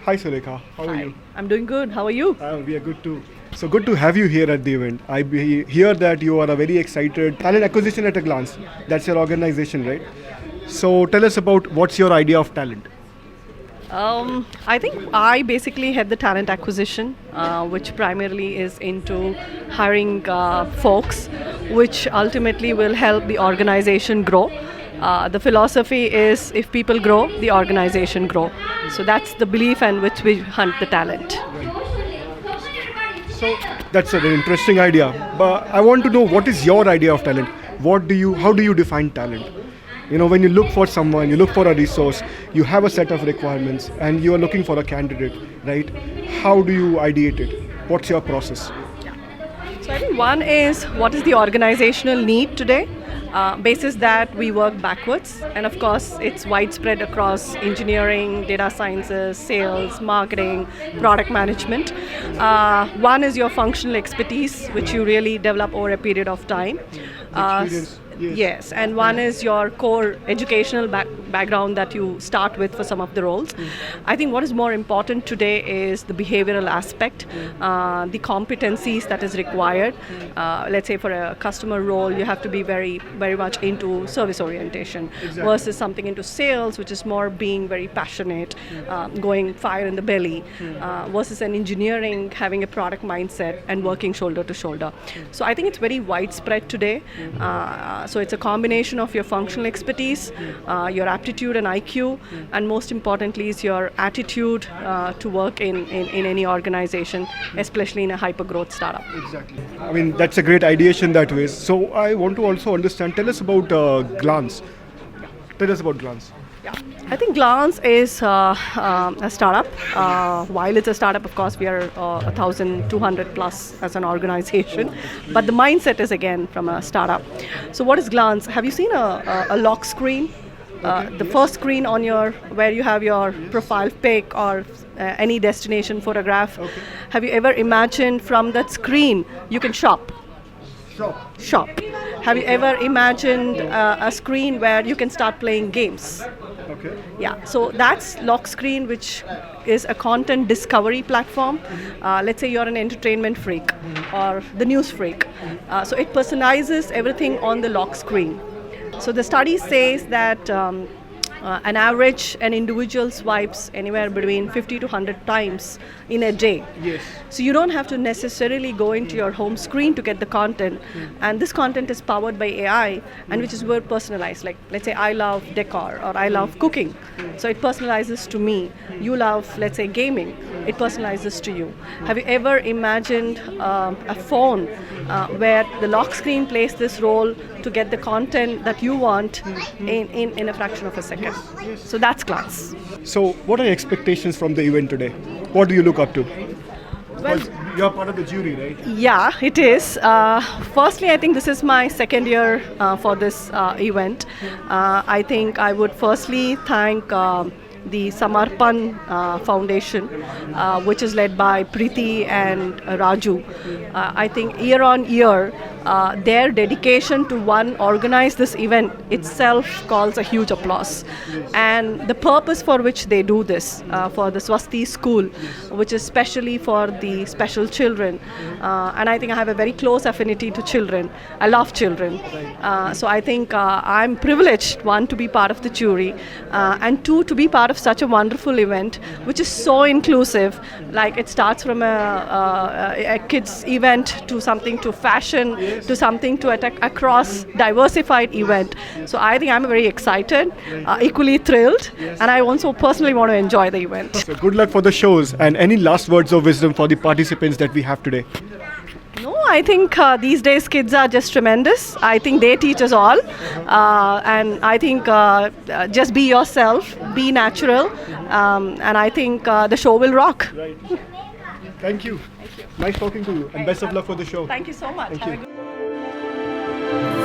Hi Surekha, how are Hi, you? I'm doing good. How are you? We are good too. So good to have you here at the event. Hear that you are a very excited talent acquisition at a glance. That's your organization, right? So tell us about what's your idea of talent. I think I basically head the talent acquisition, which primarily is into hiring folks, which ultimately will help the organization grow. The philosophy is if people grow, the organization grow. So that's the belief and which we hunt the talent. So that's an interesting idea. But I want to know what is your idea of talent? How do you define talent? When you look for someone, you look for a resource, you have a set of requirements and you are looking for a candidate, right? How do you ideate it? What's your process? So I think one is what is the organizational need today? Basis that we work backwards, and of course it's widespread across engineering, data sciences, sales, marketing, product management. One is your functional expertise, which you really develop over a period of time. Experience. Yes. Yes, and one is your core educational background that you start with for some of the roles. I think what is more important today is the behavioral aspect, the competencies that is required. Let's say for a customer role, you have to be very, very much into service orientation versus something into sales, which is more being very passionate, going fire in the belly, versus an engineering having a product mindset and working shoulder to shoulder. So I think it's very widespread today. So it's a combination of your functional expertise, your aptitude and IQ, and most importantly is your attitude to work in any organization, especially in a hyper-growth startup. Exactly. I mean, that's a great ideation that way. So I want to also understand, tell us about Glance. Tell us about Glance. Yeah, I think Glance is a startup. While it's a startup, of course, we are 1,200 plus as an organization. But the mindset is again from a startup. So what is Glance? Have you seen a lock screen? The first screen on where you have your profile pic or any destination photograph. Okay. Have you ever imagined from that screen you can shop? Shop. Have you ever imagined a screen where you can start playing games? Okay. Yeah, so that's lock screen, which is a content discovery platform. Let's say you're an entertainment freak or the news freak. So it personalizes everything on the lock screen. So the study says that an individual swipes anywhere between 50 to 100 times in a day. Yes. So you don't have to necessarily go into your home screen to get the content. And this content is powered by AI and which is very personalized. Like let's say I love decor or I love cooking. So it personalizes to me. You love, let's say, gaming. It personalizes to you. Have you ever imagined a phone where the lock screen plays this role to get the content that you want in a fraction of a second? So that's Glance. So what are your expectations from the event today? What do you look up to? Well, Because you are part of the jury, right? yeah, it is. Firstly, I think this is my second year for this event. I think I would firstly thank the Samarpan Foundation, which is led by Preeti and Raju. I think year on year, their dedication to organize this event itself calls a huge applause. And the purpose for which they do this, for the Swasti school, which is specially for the special children. And I think I have a very close affinity to children. I love children. So I think I'm privileged, one, to be part of the jury, and two, to be part of such a wonderful event, which is so inclusive. Like it starts from a kids event to something to fashion to something to attack across diversified event. So I think I'm very excited, equally thrilled, and I also personally want to enjoy the event. So good luck for the shows and any last words of wisdom for the participants that we have today. No, I think these days kids are just tremendous. I think they teach us all. And I think just be yourself, be natural, and I think the show will rock. Right. Thank you. Nice talking to you and best of luck for the show. Thank you so much. Thank Have you. a good